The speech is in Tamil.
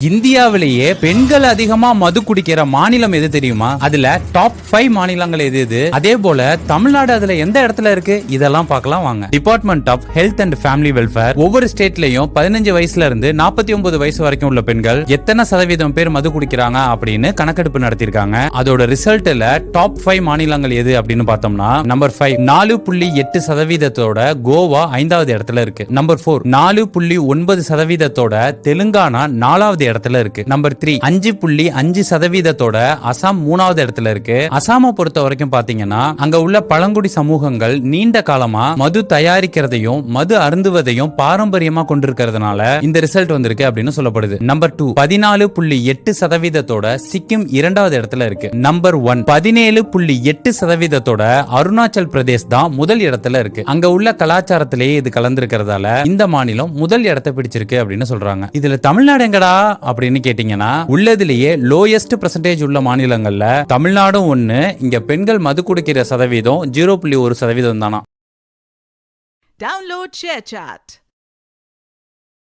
இந்தியாவிலேயே பெண்கள் அதிகமா மது குடிக்கிற மாநிலம் எது தெரியுமா? அதுல டாப் 5 மாநிலங்கள் எது? அதே போல தமிழ்நாடு அதுல எந்த இடத்துல இருக்கு? இதெல்லாம் பார்க்கலாம் வாங்க. Department of health and family welfare ஒவ்வொரு ஸ்டேட்லயும் 15 வயசுல இருந்து 49 வயசு வரைக்கும் உள்ள பெண்கள் எத்தனை சதவீதம் பேர் மது குடிக்கிறாங்க அப்படின்னு கணக்கெடுப்பு நடத்திருக்காங்க. அதோட ரிசல்ட்ல டாப் 5 மாநிலங்கள் எது அப்படின்னு பார்த்தோம்னா, நம்பர் 5 4.8% கோவா 5வது இடத்துல இருக்கு. நம்பர் 4 4.9% தெலுங்கானா 4வது இடத்துல இருக்கு. நம்பர் 3 5.5% அசாம் 3வது இடத்துல இருக்கு. அசாமை பொறுத்த வரைக்கும் பாத்தீங்கன்னா, அங்க உள்ள பழங்குடி சமூகங்கள் நீண்ட காலமா மது தயாரிக்கிறதையும் மது அருந்துவதையும் பாரம்பரியமா கொண்டிருக்கிறதுனால இந்த ரிசல்ட் வந்திருக்கு அப்படின்னு சொல்லப்படுது. நம்பர் 2 14.8% சிக்கிம் 2வது இடத்துல இருக்கு. நம்பர் 1 17.8% அருணாச்சல் பிரதேஷ் தான் முதல் இடத்துல இருக்கு. அங்க உள்ள கலாச்சாரத்திலேயே இது கலந்திருக்கிறதால இந்த மாநிலம் முதல் இடத்தை பிடிச்சிருக்கு அப்படின்னு சொல்றாங்க. இதுல தமிழ்நாடு எங்கடா அப்படின்னு கேட்டீங்கன்னா, உள்ளதிலேயே லோயஸ்ட் பெர்சன்டேஜ் உள்ள மாநிலங்கள்ல தமிழ்நாடும் ஒண்ணு. இங்க பெண்கள் மது குடிக்கிற சதவீதம் 0.1% தானா. Download ShareChat.